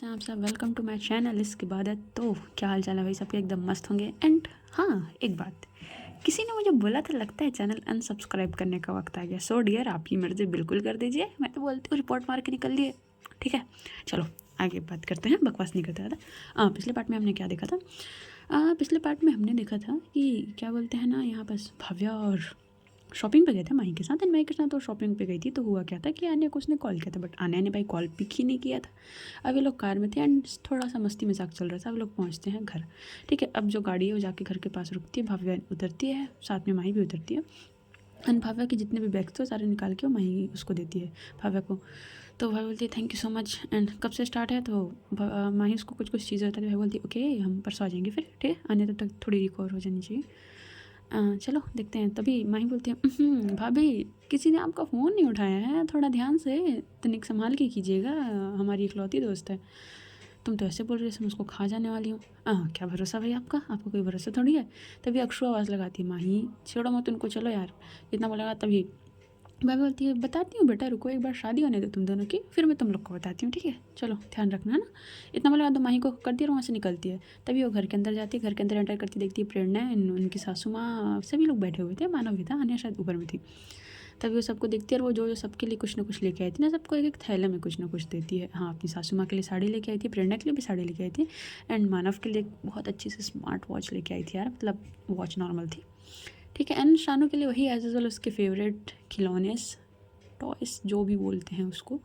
आप सब welcome to my channel. इसके बाद है तो क्या हाल चाल है भाई सबके, एकदम मस्त होंगे। एंड हाँ, एक बात, किसी ने मुझे बोला था लगता है चैनल अनसब्सक्राइब करने का वक्त आ गया। सो डियर, आपकी मर्जी, बिल्कुल कर दीजिए। मैं तो बोलती हूँ रिपोर्ट मार के निकल लिए। ठीक है, चलो आगे बात करते हैं, बकवास नहीं करते ज़्यादा। पिछले पार्ट में हमने क्या देखा था? पिछले पार्ट में हमने देखा था कि क्या बोलते हैं ना, यहाँ बस भव्या और शॉपिंग पे गए थे माही के साथ। एंड माही के साथ तो शॉपिंग पे गई थी, तो हुआ क्या था कि आन्या को उसने कॉल किया था, बट आन्या ने भाई कॉल पिक ही नहीं किया था। अब ये लोग कार में थे एंड थोड़ा सा मस्ती मजाक चल रहा था। अब लोग पहुंचते हैं घर। ठीक है, अब जो गाड़ी है वो जाके घर के पास रुकती है, भव्या उतरती है, साथ में माही भी उतरती है। एंड भव्या के जितने भी बैग्स थे वो सारे निकाल के वो माही उसको देती है, भव्या को। तो भाई बोलती है thank you so much. And कब से स्टार्ट है? तो माही उसको कुछ कुछ चीज़ें बताती है। भाई बोलती है ओके, हम परसों आ जाएंगे फिर, ठीक है, आने तब तक थोड़ी रिकवर हो जानी चाहिए। चलो देखते हैं। तभी माही बोलती है भाभी, किसी ने आपका फ़ोन नहीं उठाया है, थोड़ा ध्यान से तनिक संभाल के कीजिएगा, हमारी इकलौती दोस्त है। तुम तो ऐसे बोल रहे जैसे मैं उसको खा जाने वाली हूँ। क्या भरोसा भाई आपका, आपको कोई भरोसा थोड़ी है। तभी अक्षु आवाज़ लगाती है, माही छोड़ो मत उनको, चलो यार, इतना बोलेगा। तभी भाभी बोलती है बताती हूँ बेटा, रुको एक बार शादी होने दो तुम दोनों की, फिर मैं तुम लोग को बताती हूँ, ठीक है, चलो ध्यान रखना है ना। इतना बोला तो माही को कर दिया और वहाँ से निकलती है। तभी वो घर के अंदर जाती है, घर के अंदर एंटर करती देखती है प्रेरणा, उनकी सासू माँ, सभी लोग बैठे हुए थे, मानव भी था, अन्य शायद ऊपर में थी। तभी वो सबको देखती है और वो जो जो सबके लिए कुछ ना कुछ लेके आई थी ना, सबको एक एक थैले में कुछ ना कुछ देती है। हाँ, अपनी सासू माँ के लिए साड़ी लेके आई थी, प्रेरणा के लिए भी साड़ी लेके आई थी, एंड मानव के लिए बहुत अच्छी सी स्मार्ट वॉच लेके आई थी यार, मतलब वॉच नॉर्मल थी। ठीक है, एंड शानू के लिए वही एज यूजल उसके फेवरेट खिलौने, टॉयस जो भी बोलते हैं उसको,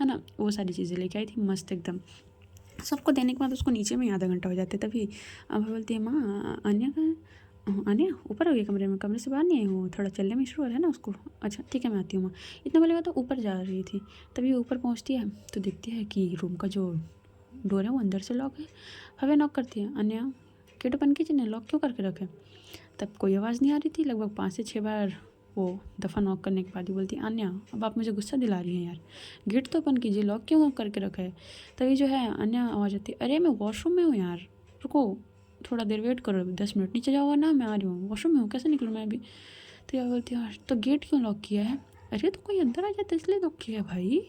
है ना, वो सारी चीज़ें लेके आई थी मस्त एकदम। सबको देने के बाद उसको नीचे में आधा घंटा हो जाता है। तभी अब बोलती है माँ, अन्य कहाँ है? अन्य ऊपर हो गई कमरे में, कमरे से बाहर नहीं आई हूँ, थोड़ा चलने में इशू हो रहा है ना उसको। अच्छा ठीक है, मैं आती हूँ माँ। इतना बोलेगा तो ऊपर जा रही थी। तभी ऊपर पहुँचती है तो देखती है कि रूम का जो डोर है वो अंदर से लॉक है। हमें नॉक करती है, अन्य गेट ओपन कीजिए, लॉक क्यों करके रखे? तब कोई आवाज़ नहीं आ रही थी, लगभग 5 से 6 बार वो दफ़ा नॉक करने के बाद ही बोलती अन्या, अब आप मुझे गुस्सा दिला रही हैं यार, गेट तो ओपन कीजिए, लॉक क्यों करके रखा है? तभी जो है अन्या आवाज़ आती है, अरे मैं वॉशरूम में हूँ यार, रुको थोड़ा देर वेट करो, 10 मिनट, नीचे जाओ ना, मैं आ रही हूँ, वॉशरूम में हूँ, कैसे निकलूँ मैं अभी? तो यार बोलती है यार तो गेट क्यों लॉक किया है? अरे तो कोई अंदर आ जाता इसलिए लॉक किया है भाई,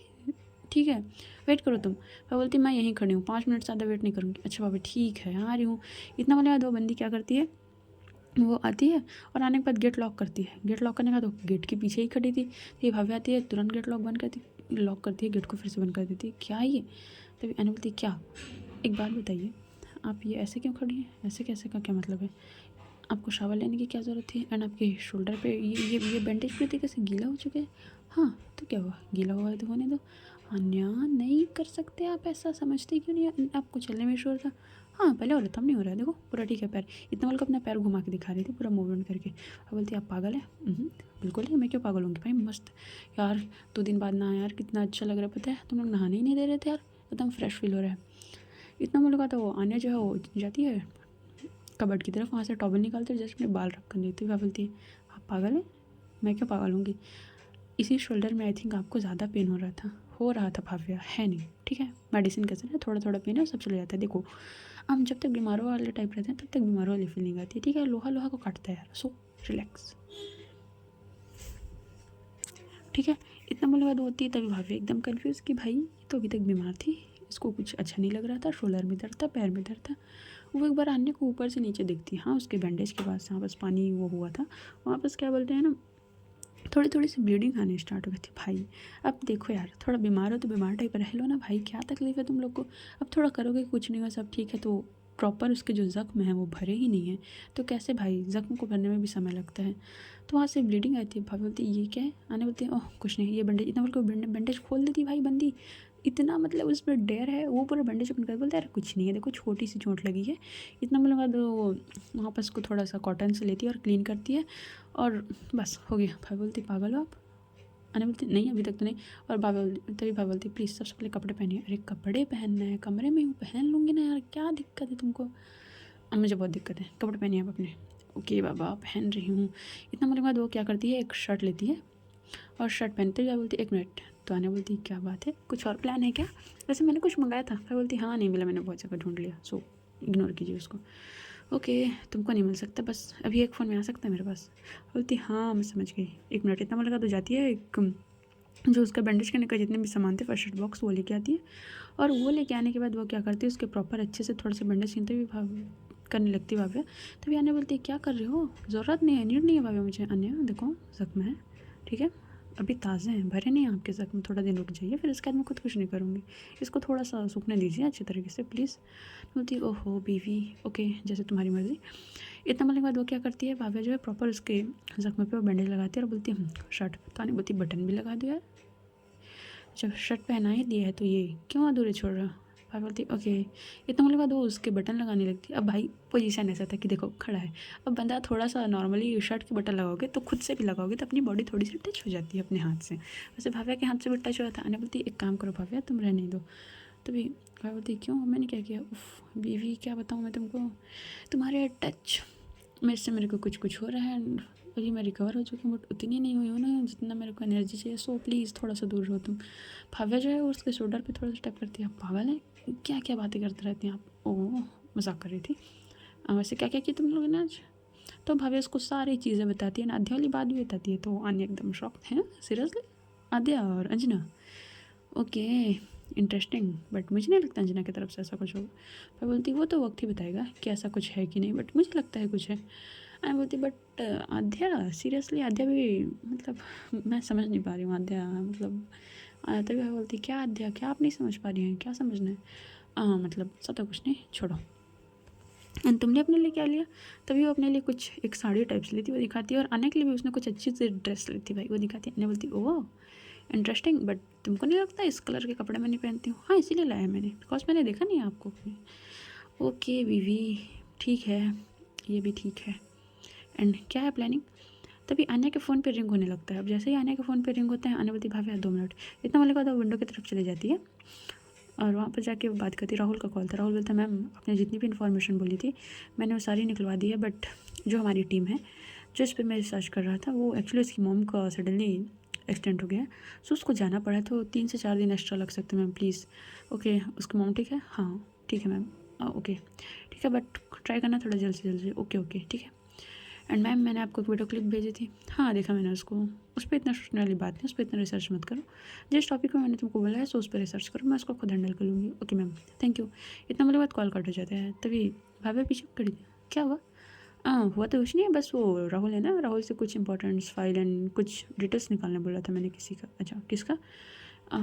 ठीक है, वेट करो तुम। मैं बोलती मैं यहीं खड़ी हूँ, 5 मिनट से ज़्यादा वेट नहीं करूँगी। अच्छा बाबा ठीक है, आ रही हूँ। इतना बोले दो बंदी क्या करती है, वो आती है और आने के बाद गेट लॉक करती है। गेट लॉक करने का तो गेट के पीछे ही खड़ी थी, तो ये भाभी आती है, तुरंत गेट लॉक बंद करती, लॉक करती है, गेट को फिर से बंद कर देती है। क्या है ये? तभी अनु बोलती क्या, एक बात बताइए, आप ये ऐसे क्यों खड़ी हैं? ऐसे कैसे का क्या मतलब है? आपको शावर लेने की क्या ज़रूरत थी? एंड आपके शोल्डर पे ये बैंडेज पूरी तरीके से गीला हो चुके हैं। हाँ तो क्या हुआ, गीला हुआ है तो होने दो। अन्या नहीं कर सकते आप ऐसा, समझते क्यों नहीं आपको चलने में शोर था? हाँ पहले हो रहा था, अब नहीं हो रहा है, देखो पूरा ठीक है पैर। इतना बोल के अपना पैर घुमा के दिखा रही थी पूरा मूवमेंट करके। अब बोलती आप पागल है? बिल्कुल नहीं, मैं क्यों पागल होंगी भाई, मस्त यार, 2 दिन बाद नहा यार, कितना अच्छा लग रहा है पता है, तुम लोग नहाने ही नहीं दे रहे थे यार, एकदम फ्रेश फील हो रहा है। इतना बोलेगा तो आन्या जो है वो जाती है कबर्ड की तरफ, वहाँ से टॉवल निकालते जस्ट अपने बाल रख कर देती है। वह बोलती है आप पागल हैं? मैं क्यों पागल होंगी? इसी शोल्डर में आई थिंक आपको ज़्यादा पेन हो रहा था भाव्या, है नहीं, ठीक है, मेडिसिन के असर है, थोड़ा थोड़ा पेन है, सब चले जाता है। देखो हम जब तक बीमारों वाले टाइप रहते हैं तब तक बीमारों वाली फीलिंग आती है, ठीक है, लोहा लोहा को काटता है यार, सो रिलैक्स, ठीक है। इतना बोलने बाद होती है तभी भाभी एकदम कन्फ्यूज़ कि भाई ये तो अभी तक बीमार थी, इसको कुछ अच्छा नहीं लग रहा था, शोल्डर में दर्द था, पैर में दर्द था। वो एक बार आने को ऊपर से नीचे दिखती है, हाँ उसके बैंडेज के पास जहाँ बस पानी वो हुआ था वहाँ बस क्या बोलते हैं ना, थोड़ी थोड़ी सी ब्लीडिंग आने स्टार्ट हो गई थी भाई। अब देखो यार, थोड़ा बीमार हो तो बीमार टाइप रह लो ना भाई, क्या तकलीफ़ है तुम लोग को? अब थोड़ा करोगे कुछ नहीं होगा, सब ठीक है, तो प्रॉपर उसके जो ज़ख्म है वो भरे ही नहीं है, तो कैसे भाई, ज़ख्म को भरने में भी समय लगता है। तो वहाँ से ब्लीडिंग आई थी, भाभी बोलती ये क्या है? आने बोलती है ओह कुछ नहीं, ये बैंडेज, इतना बोल के बैंडेज खोल देती भाई बंदी, इतना मतलब उस पर डेयर है, वो पूरा बैंडेज ओपन कर बोलता है यार कुछ नहीं है, देखो छोटी सी चोट लगी है। इतना बोलने के बाद वो वहाँ पर उसको थोड़ा सा कॉटन से लेती है और क्लीन करती है और बस हो गया। भाई बोलती पागल हो आप? अने बोलती नहीं अभी तक तो नहीं। और तभी भाई बोलती प्लीज़ सबसे पहले कपड़े पहनिए। अरे कपड़े पहनना है, कमरे में हूँ, पहन लूँगी ना यार, क्या दिक्कत है तुमको? अब मुझे बहुत दिक्कत है, कपड़े पहनिए आप अपने। ओके बाबा पहन रही हूँ। इतना बोलने के बाद वो क्या करती है, एक शर्ट लेती है और शर्ट पहनते हुए बोलती 1 मिनट। तो आने बोलती क्या बात है, कुछ और प्लान है क्या? वैसे मैंने कुछ मंगाया था। भाई बोलती हाँ नहीं मिला, मैंने बहुत जगह ढूंढ लिया, सो इग्नोर कीजिए उसको। ओके, तुमको नहीं मिल सकता, बस अभी एक फ़ोन में आ सकता है मेरे पास। बोलती हाँ मैं समझ गई, 1 मिनट। इतना बोलेगा तो जाती है एक जो उसका बैंडेज करने का जितने भी सामान थे फर्स्ट एड बॉक्स वो लेके आती है। और वो लेके आने के बाद वो क्या करती है, उसके प्रॉपर अच्छे से थोड़ा सा बैंडेज छीनते भी करने लगती है भाव्या। तभी अन्य बोलती है क्या कर रहे हो, ज़रूरत नहीं है, नीड नहीं है भाव्या मुझे। अन्य देखो ज़ख्म है, ठीक है, अभी ताज़े हैं, भरे नहीं हैं आपके ज़ख्म, थोड़ा दिन रुक जाइए, फिर इसके बाद मैं खुद कुछ नहीं करूँगी, इसको थोड़ा सा सूखने दीजिए अच्छे तरीके से प्लीज़। बोलती ओहो बीवी, ओके जैसे तुम्हारी मर्ज़ी। इतना बोलने के बाद वो क्या करती है, भाव्या जो है प्रॉपर उसके ज़ख्म पे वो बैंडेज लगाती है और बोलती है शर्ट। तो आने बोलती बटन भी लगा दो यार, जब शर्ट पहना ही दिया है तो ये क्यों अधूरे छोड़ रहा। भाई बोलती ओके। इतना बोलने के बाद वो उसके बटन लगाने लगती है। अब भाई पोजीशन ऐसा था कि देखो खड़ा है, अब बंदा थोड़ा सा नॉर्मली शर्ट के बटन लगाओगे तो खुद से भी लगाओगे तो अपनी बॉडी थोड़ी सी टच हो जाती है अपने हाथ से। वैसे भाव्या के हाथ से भी टच हुआ था। आने बोलती एक काम करो भाव्या तुम रहने दो। तभी भाई बोलती क्यों, मैंने क्या किया, उफ बीवी क्या बताऊँ मैं तुमको, तुम्हारे टच मेरे से मेरे को कुछ कुछ हो रहा है। अभी मैं रिकवर हो चुकी हूँ बट उतनी नहीं हुई हूँ ना जितना मेरे को एनर्जी चाहिए, सो प्लीज़ थोड़ा सा दूर रहो तुम। भाव्या जो है वो उसके शोल्डर पे थोड़ा सा टैप करती है। पागल है, क्या क्या बातें करते रहती हैं आप। ओह मजाक कर रही थी। वैसे क्या क्या किया तुम लोगों ने आज। तो भाव्या उसको सारी चीज़ें बताती है, आध्या वाली बात भी बताती है। तो आन्या एकदम शॉक है, सीरियसली आध्या और अंजना, ओके इंटरेस्टिंग, बट मुझे नहीं लगता अंजना की तरफ से ऐसा कुछ होगा। मैं बोलती वो तो वक्त ही बताएगा कि ऐसा कुछ है कि नहीं, बट मुझे लगता है कुछ है। मैं बोलती बट आध्या सीरियसली, आध्या भी मतलब मैं समझ नहीं पा रही हूँ आध्या, मतलब तभी मैं बोलती क्या आध्या, क्या आप नहीं समझ पा रही हैं, क्या समझना है। मतलब सब तो कुछ नहीं, छोड़ो। एंड तुमने अपने लिए क्या लिया। तभी वो अपने लिए कुछ एक साड़ी टाइप से ली थी वो दिखाती है, और आने के लिए भी उसने कुछ अच्छी सी ड्रेस ली थी भाई वो दिखाती है। अन्य बोलती ओह इंटरेस्टिंग, बट तुमको नहीं लगता इस कलर के कपड़े मैं नहीं पहनती हूँ। हाँ इसीलिए लाया मैंने, बिकॉज मैंने देखा नहीं आपको। ओके बीवी ठीक है, ये भी ठीक है। एंड क्या है प्लानिंग। तभी आन्या के फ़ोन पे रिंग होने लगता है। अब जैसे ही आन्या के फ़ोन पे रिंग होता है, आन्या बोलती भाभी 2 मिनट। इतना बोलने के बाद वो विंडो की तरफ चली जाती है और वहाँ पर जाके बात करती है। राहुल का कॉल था। राहुल बोलता है मैम आपने जितनी भी इन्फॉर्मेशन बोली थी मैंने वो सारी निकलवा दी है, बट जो हमारी टीम है जो इस पर मैं रिसर्च कर रहा था वो एक्चुअली उसकी मोम का सडनली एक्सीडेंट हो गया है, सो उसको जाना पड़ा है, तो 3 से 4 दिन एक्स्ट्रा लग सकते हैं मैम प्लीज़। ओके उसकी मोम ठीक है, हाँ ठीक है मैम, ओके ठीक है, बट ट्राई करना थोड़ा जल्द से जल्द। ओके ओके ठीक है। एंड मैम मैंने आपको एक वीडियो क्लिप भेजी थी, हाँ देखा मैंने उसको, उस पर इतना सोचने वाली बात नहीं, उस पर इतना रिसर्च मत करो, जिस टॉपिक में मैंने तुमको बोला है सो उस पर रिसर्च करो, मैं उसको खुद हैंडल कर लूँगी। Okay ma'am thank you. इतना बोले बाद कॉल कट हो जाता है। तभी भाभी पीछे खड़ी थी, क्या हुआ। हुआ तो कुछ नहीं है, बस वो राहुल है ना, राहुल से कुछ इंपॉर्टेंट्स फाइल एंड कुछ डिटेल्स निकालने बोला था मैंने किसी का। अच्छा किसका।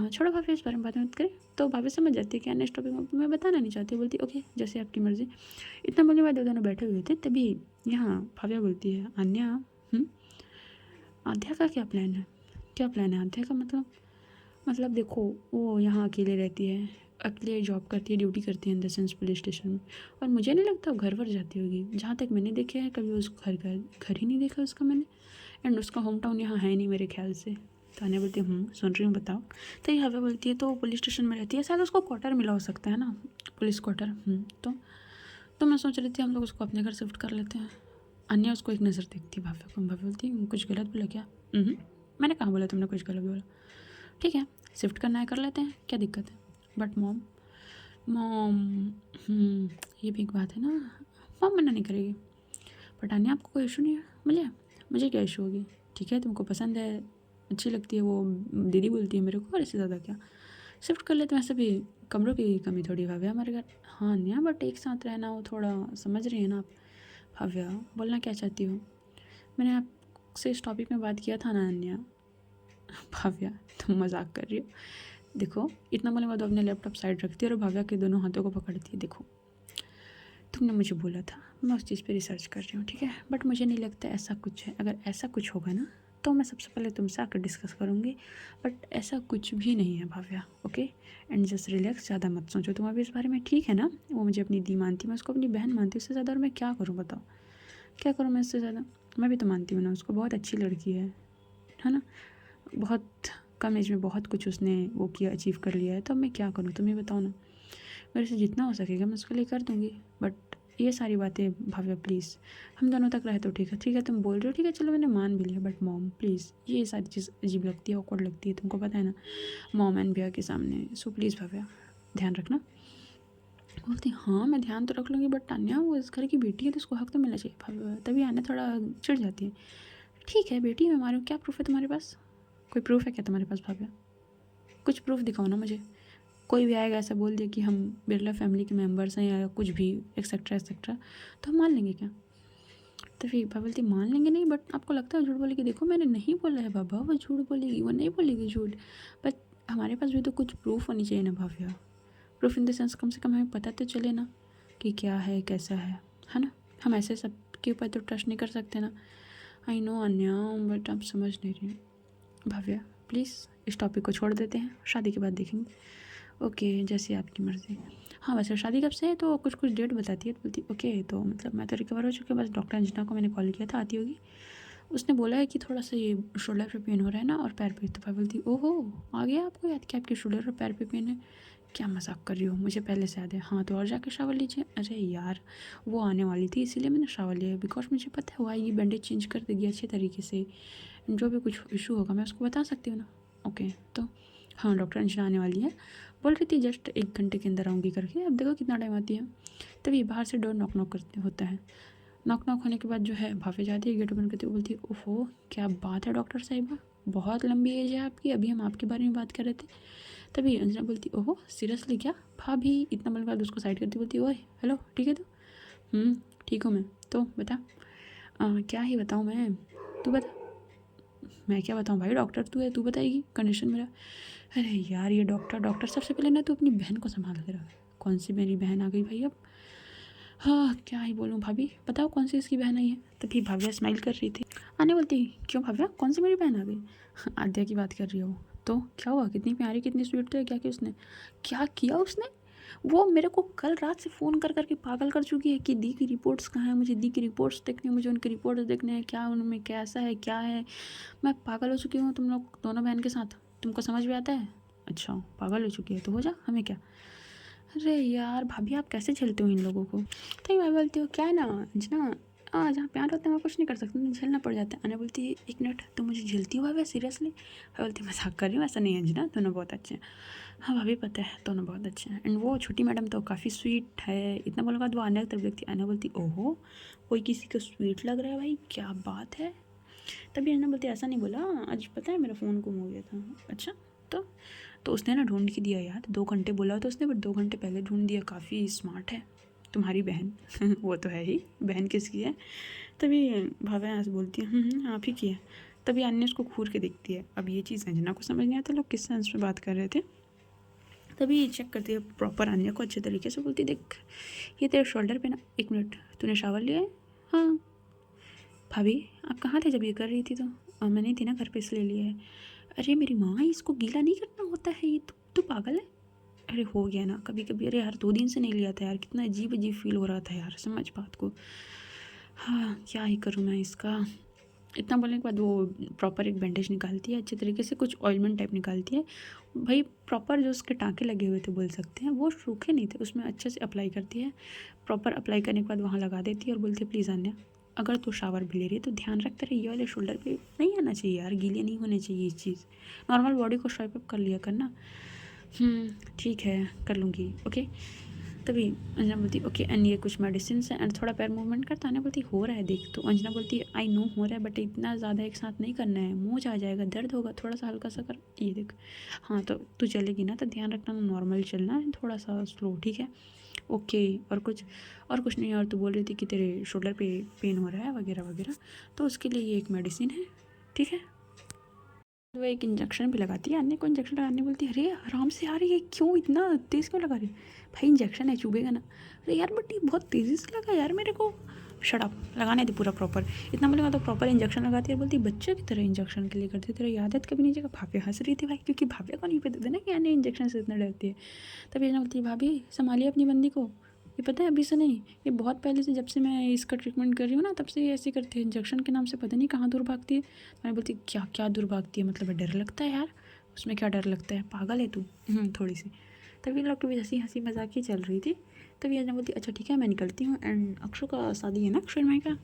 छोड़ो भाभी इस बारे में बात मत करें। तो भाभी समझ जाती है कि नेक्स्ट टॉपिक में मैं बताना नहीं चाहती, बोलती ओके जैसे आपकी मर्ज़ी। इतना बोलने के बाद दोनों बैठे हुए थे। तभी यहाँ भाव्या बोलती है अन्या आध्या का क्या प्लान है, क्या प्लान है आध्या का, मतलब देखो वो यहाँ अकेले रहती है, अकेले जॉब करती है, ड्यूटी करती है in the sense police station में, और मुझे नहीं लगता वो घर पर जाती होगी। जहाँ तक मैंने देखा है कभी उस घर ही नहीं देखा उसका मैंने। एंड उसका होम टाउन यहाँ है नहीं मेरे ख्याल से। तो आने बोलती है सुन रही हूँ बताओ। तो ये हवा बोलती है तो वो पुलिस स्टेशन में रहती है, शायद उसको क्वार्टर मिला हो सकता है ना, पुलिस क्वार्टर। तो मैं सोच रही थी हम लोग उसको अपने घर शिफ्ट कर लेते हैं। अन्य उसको एक नज़र देखती भाभी को, भाभी बोलती कुछ गलत बोला क्या। मैंने कहाँ बोला तुमने कुछ गलत बोला, ठीक है शिफ्ट करना है कर लेते हैं, क्या दिक्कत है। बट मॉम मॉम ये भी एक बात है ना, मॉम मना नहीं करेगी। बट अन्य आपको कोई इशू नहीं है, मुझे क्या इशू होगी। ठीक है तुमको पसंद है, अच्छी लगती है वो, दीदी बोलती है मेरे को, और इससे ज़्यादा क्या, शिफ्ट कर लेते हैं। वैसे भी कमरों की कमी थोड़ी भाव्या हमारे घर। हाँ अन्या बट एक साथ रहना हो थोड़ा, समझ रही है ना आप। भाव्या बोलना क्या चाहती हो, मैंने आपसे इस टॉपिक में बात किया था ना अन्या। भाव्या तुम मजाक कर रही हो। देखो इतना बोलने के बाद अपने लैपटॉप साइड रखती है और भाव्या के दोनों हाथों को पकड़ती है। देखो तुमने मुझे बोला था, मैं उस चीज़ पे रिसर्च कर रही हूँ ठीक है, बट मुझे नहीं लगता ऐसा कुछ है। अगर ऐसा कुछ होगा ना तो मैं सबसे पहले तुमसे आकर डिस्कस करूँगी, बट ऐसा कुछ भी नहीं है Bhavya. Okay and just relax, ज़्यादा मत सोचो तुम अभी इस बारे में, ठीक है ना। वो मुझे अपनी दी मानती, मैं उसको अपनी बहन मानती, उससे ज़्यादा और मैं क्या करूँ बताओ, क्या करूँ मैं इससे ज़्यादा। मैं भी तो मानती हूँ ना उसको, बहुत अच्छी लड़की है ना, बहुत कम एज में बहुत कुछ उसने वो किया, अचीव कर लिया है। तो अब मैं क्या करूँ तुम ही बताओ ना। मेरे से जितना हो सकेगा मैं उसके लिए कर दूँगी, बट ये सारी बातें भाव्या प्लीज़ हम दोनों तक रहे तो ठीक है तुम बोल रहे हो ठीक है चलो मैंने मान भी लिया, बट मॉम प्लीज़ ये सारी चीज़ अजीब लगती है, ऑकवर्ड लगती है, तुमको पता है ना मॉम एंड भैया के सामने। सो प्लीज़ भाव्या ध्यान रखना। बोलती हाँ मैं ध्यान तो रख लूँगी, बट तान्या वो इस घर की बेटी है तो उसको हक तो मिलना चाहिए। भाव्या तभी आने थोड़ा चिढ़ जाती है। ठीक है बेटी मैं मारूँ, क्या प्रूफ है तुम्हारे पास, कोई प्रूफ है क्या तुम्हारे पास भाभी? कुछ प्रूफ दिखाओ ना मुझे। कोई भी आएगा ऐसा बोल दे कि हम बिरला फैमिली के मेंबर्स हैं या कुछ भी एक्सेट्रा एक्सेट्रा, तो हम मान लेंगे क्या? तो फिर भाभी बोलती मान लेंगे नहीं, बट आपको लगता है झूठ बोलेगी? देखो मैंने नहीं बोला है बाबा, वो झूठ बोलेगी, वो नहीं बोलेगी झूठ, बट हमारे पास भी तो कुछ प्रूफ होनी चाहिए ना भाभी। प्रूफ इन द सेंस कम से कम हमें पता तो चले ना कि क्या है कैसा है ना? हम ऐसे सब के ऊपर तो ट्रस्ट नहीं कर सकते ना। आई नो अन्या, बट आप समझ नहीं रही भाव्या। प्लीज़ इस टॉपिक को छोड़ देते हैं, शादी के बाद देखेंगे। ओके जैसे आपकी मर्ज़ी। हाँ वैसे शादी कब से है? तो कुछ कुछ डेट बताती है, तो बोलती ओके तो मतलब मैं तो रिकवर हो चुकी हूँ, बस डॉक्टर अंजना को मैंने कॉल किया था, आती होगी। उसने बोला है कि थोड़ा सा ये शोल्डर पे पेन हो रहा है ना और पैर पे। तो भाई बोलती ओहो आ गया आपको याद कि आपके शोल्डर और पैर पे पेन है? क्या मजाक कर रही हो, मुझे पहले से याद है। हाँ तो और जाके शावर लीजिए। अरे यार वो आने वाली थी इसीलिए मैंने शावर लिया, बिकॉज मुझे पता है वो आएगी, बैंडेज चेंज कर देगी अच्छे तरीके से, जो भी कुछ इशू होगा मैं उसको बता सकती हूँ ना। ओके तो हाँ डॉक्टर अंजना आने वाली है, बोल रही थी जस्ट 1 घंटे के अंदर आऊँगी करके। अब देखो कितना टाइम आती है। तभी बाहर से डोर नॉक नॉक करते होता है। नॉक नॉक होने के बाद जो है भाभी जाती है, गेट ओपन करती है, बोलती है ओहो क्या बात है डॉक्टर साहिबा, बहुत लंबी एज है आपकी, अभी हम आपके बारे में बात कर रहे थे। तभी अंजना बोलती ओहो सीरियसली क्या भाभी, इतना बोलने के बाद उसको साइड करती, बोलती ओए हेलो ठीक है तो ठीक हूँ मैं, तो बता क्या ही बताऊँ मैं, तू बता। मैं क्या बताऊँ भाई, डॉक्टर तू है, तू बताएगी कंडीशन मेरा। अरे यार ये डॉक्टर डॉक्टर, सबसे पहले ना तू अपनी बहन को संभाल के रख। कौन सी मेरी बहन आ गई भाई अब? हाँ क्या ही बोलूँ भाभी, बताओ कौन सी इसकी बहन आई है? तभी भव्या स्माइल कर रही थी, आने बोलती क्यों भव्या कौन सी मेरी बहन आ गई? आद्या की बात कर रही है वो। तो क्या हुआ, कितनी प्यारी कितनी स्वीट, तो क्या किया उसने? क्या किया उसने? वो मेरे को कल रात से फ़ोन कर करके पागल कर चुकी है कि दी की रिपोर्ट्स कहाँ हैं, मुझे दी की रिपोर्ट्स देखनी है, मुझे उनकी रिपोर्ट्स देखने हैं, क्या उनमें कैसा है क्या है। मैं पागल हो चुकी हूँ तुम लोग दोनों बहन के साथ, तुमको समझ में आता है? अच्छा पागल हो चुकी है तो हो जा, हमें क्या। अरे यार भाभी आप कैसे झेलते हो इन लोगों को? तो मैं बोलती हूँ क्या है ना अंजना, जहाँ प्यार होता है मैं कुछ नहीं कर सकती, मुझे झेलना पड़ जाता है। अने बोलती है 1 मिनट तुम मुझे झेलती हो भाभी सीरियसली? मैं बोलती मजाक कर रही हूँ, ऐसा नहीं है अंजना, दोनों बहुत अच्छे हैं। हाँ भाभी पता है दोनों बहुत अच्छे हैं, एंड वो छोटी मैडम तो काफ़ी स्वीट है। इतना बोलने के बाद वो आने की तरफ देखती, आने बोलती ओहो कोई किसी को स्वीट लग रहा है भाई, क्या बात है? तभी अन्ना बोलती ऐसा नहीं बोला, आज पता है मेरा फ़ोन गुम हो गया था। अच्छा तो उसने ना ढूंढ के दिया यार, 2 घंटे बोला तो उसने, बट 2 घंटे पहले ढूंढ दिया, काफ़ी स्मार्ट है तुम्हारी बहन। वो तो है ही, बहन किसकी है? तभी भाभी यहाँ से बोलती है आप ही की है। तभी अन्य उसको घूर के देखती है। अब ये चीज़ अंजना को समझ नहीं आता लोग किस सेंस में बात कर रहे थे। तभी चेक करती है प्रॉपर अन्य को अच्छे तरीके से, बोलती देख ये तेरे शोल्डर पे ना, 1 मिनट तूने शावर लिया है? हाँ भाभी आप कहाँ थे जब ये कर रही थी? तो मैं नहीं थी ना घर पे इसलिए लिया है। अरे मेरी माँ इसको गीला नहीं करना होता है, ये तू पागल है? अरे हो गया ना कभी कभी, अरे यार 2 दिन से नहीं लिया था यार, कितना अजीब अजीब फील हो रहा था यार, समझ बात को। हाँ क्या ही करूँ मैं इसका। इतना बोलने के बाद वो प्रॉपर एक बैंडेज निकालती है अच्छे तरीके से, कुछ ऑइलमेंट टाइप निकालती है भाई, प्रॉपर जो उसके टाँके लगे हुए थे बोल सकते हैं, वो सूखे नहीं थे, उसमें अच्छे से अप्लाई करती है। प्रॉपर अप्लाई करने के बाद वहाँ लगा देती है और बोलती है प्लीज़ अन्य अगर तू शावर भी ले रही है तो ध्यान रखते रहे, ये वाले शोल्डर पे नहीं आना चाहिए यार, गीले नहीं होने चाहिए ये चीज़, नॉर्मल बॉडी को स्वाइप अप कर लिया करना। ठीक है कर लूँगी ओके। तभी अंजना बोलती ओके एंड ये कुछ मेडिसिन है एंड थोड़ा पैर मूवमेंट करता है ना, बोलती हो रहा है देख। तो अंजना बोलती है आई नो हो रहा है, बट इतना ज़्यादा एक साथ नहीं करना है, मुँह आ जाएगा, दर्द होगा, थोड़ा सा हल्का सा कर, ये देख। हाँ तो तू चलेगी ना तो ध्यान रखना, नॉर्मल चलना है, थोड़ा सा स्लो ठीक है? ओके और कुछ नहीं। और तू बोल रही थी कि तेरे शोल्डर पे पेन हो रहा है वगैरह वगैरह, तो उसके लिए ये एक मेडिसिन है ठीक है? वो एक इंजेक्शन भी लगाती है, अन्य को इंजेक्शन लगाने बोलती है अरे आराम से यार, ये क्यों इतना तेज़ क्यों लगा रही है? भाई इंजेक्शन है चुभेगा ना। अरे यार बट ये बहुत तेज़ी से लगा यार मेरे को। शट अप, लगाने दे पूरा प्रॉपर। इतना बोलेगा तो प्रॉपर इंजेक्शन लगाती है, बोलती बच्चे की तरह इंजेक्शन के लिए करती है, तेरी आदत कभी नहीं जाएगा। भाभी हंस रही थी भाई, क्योंकि भाभी को नहीं पता था ना कि अन्य इंजेक्शन से इतना डरती है। तभी ना बोलती है भाभी संभालिए अपनी बंदी को, ये पता है अभी से नहीं, ये बहुत पहले से, जब से मैं इसका ट्रीटमेंट कर रही हूँ ना तब से ये ऐसे करती है, इंजेक्शन के नाम से पता नहीं कहाँ दूर भागती है। तो मैं बोलती क्या क्या दूर भागती है, मतलब डर लगता है यार, उसमें क्या डर लगता है, पागल है तू थोड़ी सी। तभी लोग की हंसी हंसी मजाक ही चल रही थी। तभी अंजना बोलती अच्छा ठीक है मैं निकलती हूँ, एंड अक्षु का शादी है ना अक्षय माई का।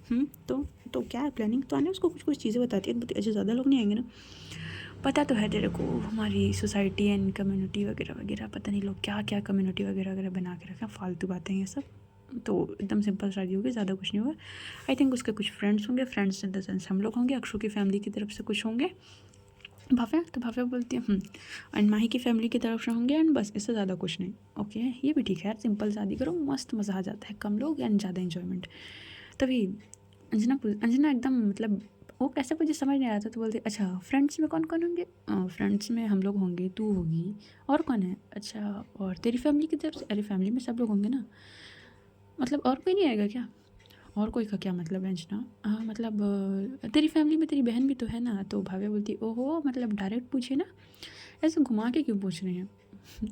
तो क्या है प्लानिंग? तो आने उसको कुछ कुछ चीज़ें बताती है, बोलती अच्छा ज़्यादा लोग नहीं आएंगे ना? पता तो है तेरे को हमारी सोसाइटी एंड कम्युनिटी वगैरह वगैरह, पता नहीं लोग क्या क्या कम्युनिटी वगैरह वगैरह बना के रखा, फालतू बातें ये सब। तो एकदम सिंपल शादी होगी, ज़्यादा कुछ नहीं होगा। आई थिंक उसके कुछ फ्रेंड्स होंगे, फ्रेंड्स इन द सेंस हम लोग होंगे, अक्षु की फैमिली की तरफ से कुछ होंगे, भव्या, तो भव्या बोलती है एंड माही की फैमिली की तरफ से होंगे एंड बस, इससे ज़्यादा कुछ नहीं। ओके, ये भी ठीक है यार, सिंपल शादी करो, मस्त मज़ा आ जाता है, कम लोग एंड ज़्यादा इन्जॉयमेंट। तभी अंजना एकदम मतलब वो कैसे मुझे समझ नहीं आया था, तो बोलती अच्छा फ्रेंड्स में कौन कौन होंगे? फ्रेंड्स में हम लोग होंगे, तू होगी, और कौन है? अच्छा, और तेरी फैमिली की तरफ से? अरे फैमिली में सब लोग होंगे ना, मतलब और कोई नहीं आएगा क्या? और कोई का क्या मतलब है अंजना? हाँ मतलब तेरी फैमिली में तेरी बहन भी तो है ना? तो भाभी बोलती ओहो, मतलब डायरेक्ट पूछे ना, ऐसे घुमा के क्यों पूछ रहे हैं?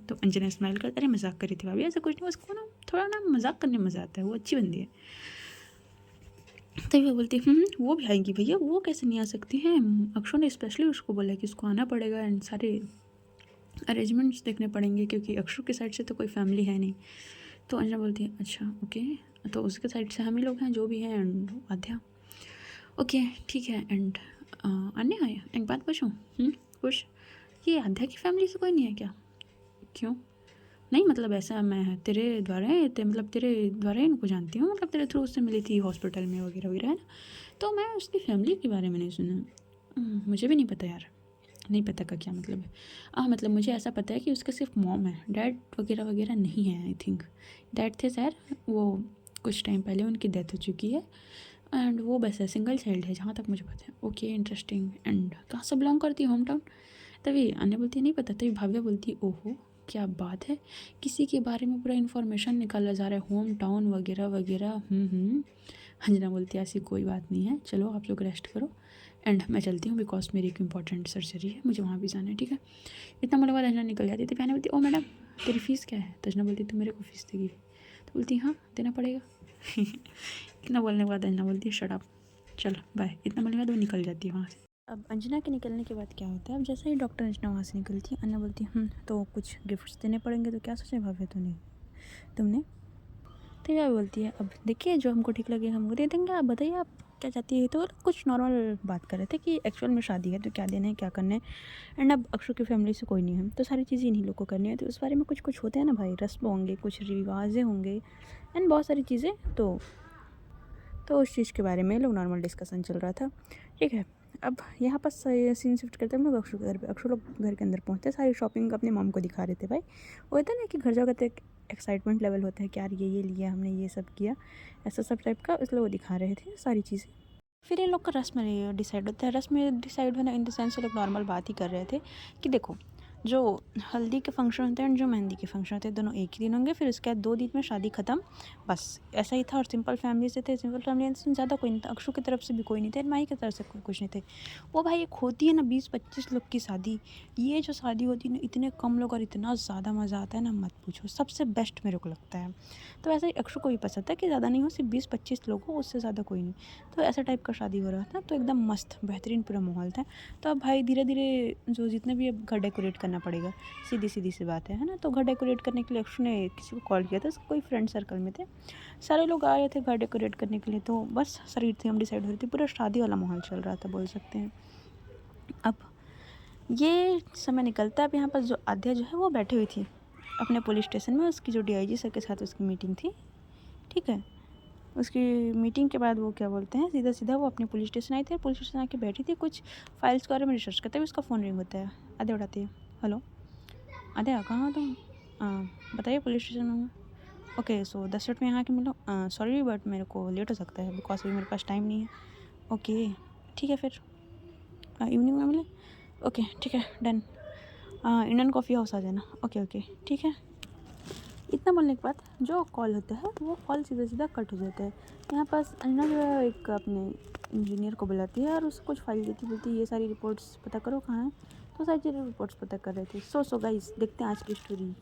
तो अंजना स्माइल कर, अरे मजाक करी थी भाभी, ऐसा कुछ नहीं, उसको ना थोड़ा ना मजाक करने में मज़ा आता है, वो अच्छी बंदी है। तभी वो बोलती वो भी आएंगी भैया, वो कैसे नहीं आ सकती हैं? अक्षु ने स्पेशली उसको बोला कि उसको आना पड़ेगा एंड सारे अरेंजमेंट्स देखने पड़ेंगे, क्योंकि अक्षु की साइड से तो कोई फैमिली है नहीं। तो अंजना बोलती है अच्छा ओके, तो उसके साइड से हम ही लोग हैं जो भी हैं एंड आध्या। ओके ठीक है एंड अन्य है, एक बात पूछूं? पूछ। ये आध्या की फैमिली से कोई नहीं है क्या? क्यों? नहीं मतलब ऐसा, मैं तेरे द्वारा मतलब तेरे द्वारा ही इनको जानती हूँ, मतलब तेरे थ्रू उससे मिली थी हॉस्पिटल में वगैरह वगैरह, है ना? तो मैं उसकी फैमिली के बारे में नहीं सुना। मुझे भी नहीं पता यार। नहीं पता का क्या मतलब है? मतलब मुझे ऐसा पता है कि उसके सिर्फ मॉम है, डैड वगैरह वगैरह नहीं है। आई थिंक डैड थे सर, वो कुछ टाइम पहले उनकी डेथ हो चुकी है एंड वो बस है, सिंगल चाइल्ड है जहाँ तक मुझे पता है। Okay interesting. एंड कहाँ से बिलोंग करती है, होम टाउन? तभी अन्य बोलती है नहीं पता। तभी भाव्या बोलती है ओहो क्या बात है, किसी के बारे में पूरा इन्फॉर्मेशन निकाला जा रहा है, होम टाउन वगैरह वगैरह। अंजना बोलती है ऐसी कोई बात नहीं है, चलो आप लोग रेस्ट करो एंड मैं चलती हूँ, बिकॉज मेरी एक इंपॉर्टेंट सर्जरी है, मुझे वहाँ भी जाना है, ठीक है? इतना बोलने के बाद अंजना निकल जाती थी। बहन बोलती ओ मैडम तेरी फीस क्या है? तो अंजना बोलती तू मेरे को फीस देगी? तो बोलती हाँ देना पड़ेगा। इतना बोलने के बाद अंजना बोलती है शट अप, चल बाय। इतना बोलने के बाद वो निकल जाती है वहाँ से। अब अंजना के निकलने के बाद क्या होता है, अब जैसे ही डॉक्टर अंजना वहाँ से निकलती है, अन्ना बोलती है तो कुछ गिफ्ट्स देने पड़ेंगे, तो क्या सोचे भाभी तुमने? तो यह बोलती है अब देखिए जो हमको ठीक लगे हमको दे देंगे, आप बताइए आप क्या चाहती है? तो कुछ नॉर्मल बात कर रहे थे कि एक्चुअल में शादी है तो क्या देना है क्या करना है। एंड अब अक्षु की फैमिली से कोई नहीं है, तो सारी चीज़ें इन्हीं लोग को करनी है, तो उस बारे में कुछ कुछ होते हैं ना भाई, रस्म होंगे, कुछ रिवाजें होंगे एंड बहुत सारी चीज़ें। तो उस चीज़ के बारे में लोग नॉर्मल डिस्कशन चल रहा था, ठीक है? अब यहाँ पर सीन शिफ्ट करते हैं हम लोग अक्षु के घर पे। अक्षु लोग घर के अंदर पहुँचते, सारी शॉपिंग अपने मॉम को दिखा रहे थे भाई। वो होता है ना कि घर जाओगे तो एक एक्साइटमेंट लेवल होता है कि यार ये लिया हमने, ये सब किया, ऐसा सब टाइप का, इसलिए वो दिखा रहे थे सारी चीज़ें। फिर इन लोग का रस्म डिसाइड होता है। रस्म डिसाइड होना इन द सेंस लोग नॉर्मल बात ही कर रहे थे कि देखो जो हल्दी के फंक्शन होते हैं और जो मेहंदी के फंक्शन होते हैं दोनों एक ही दिन होंगे, फिर उसके बाद 2 दिन में शादी ख़त्म, बस ऐसा ही था। और सिंपल फैमिली से थे, सिंपल फैमिली से ज़्यादा कोई नहीं था, अक्षु की तरफ से भी कोई नहीं थे, माही की तरफ से कुछ नहीं थे। वो भाई एक होती है ना 20-25 लोग की शादी, ये जो शादी होती है ना इतने कम लोग और इतना ज़्यादा मज़ा आता है ना, मत पूछो, सबसे बेस्ट मेरे को लगता है। तो ऐसा ही अक्षु को भी पसंद था कि ज़्यादा नहीं हो, सिर्फ 20-25 लोग हो, उससे ज़्यादा कोई नहीं। तो ऐसा टाइप का शादी हो रहा था, तो एकदम मस्त बेहतरीन पूरा माहौल था। तो अब भाई धीरे धीरे जो जितने भी अब घर डेकोरेट करना पड़ेगा, सीधी सीधी सी बात है ना? तो घर डेकोरेट करने के लिए अक्षु ने किसी को कॉल किया था, उसके कोई फ्रेंड सर्कल में थे, सारे लोग आ रहे थे घर डेकोरेट करने के लिए। तो बस सारी थीम डिसाइड हो रही थी, पूरा शादी वाला माहौल चल रहा था बोल सकते हैं। अब ये समय निकलता है, अब यहाँ पर जो आध्या जो है वो बैठी हुई थी अपने पुलिस स्टेशन में, उसकी जो DIG सर के साथ उसकी मीटिंग थी, ठीक है? उसकी मीटिंग के बाद वो क्या बोलते हैं, सीधा सीधा वो अपने पुलिस स्टेशन आई थी, पुलिस स्टेशन आके बैठी थी, कुछ फाइल्स के बारे में रिसर्च करते हुए उसका फ़ोन रिंग होता है। आध्या उठाती है, हेलो आध्या कहाँ हो तुम? बताइए पुलिस स्टेशन में हूँ। ओके सो 10 मिनट में यहाँ आके मिलो। सॉरी बट मेरे को लेट हो सकता है बिकॉज अभी मेरे पास टाइम नहीं है। ओके ठीक है फिर इवनिंग में मिले। ओके ठीक है डन। इंडियन कॉफ़ी हाउस आ जाना। ओके ओके ठीक है। इतना बोलने के बाद जो कॉल होता है वो कॉल सीधा सीधा कट हो जाता है। यहाँ पास अन्ना जो है एक अपने इंजीनियर को बुलाती है और उसको कुछ फाइल देती, बोलती है ये सारी रिपोर्ट्स पता करो कहाँ है। तो सारी चीज़ें रिपोर्ट्स पता कर रहे थे। सो गाइस देखते हैं आज की स्टोरी,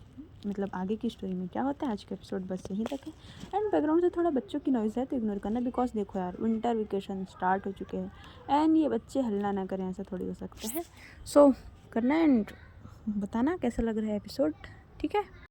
मतलब आगे की स्टोरी में क्या होता है। आज का एपिसोड बस यहीं तक है। एंड बैकग्राउंड से थोड़ा बच्चों की नॉइज़ है तो इग्नोर करना, बिकॉज देखो यार विंटर वेकेशन स्टार्ट हो चुके हैं एंड ये बच्चे हल्ला ना करें, ऐसा थोड़ी हो सकता है। सो करना एंड बताना कैसा लग रहा है एपिसोड, ठीक है।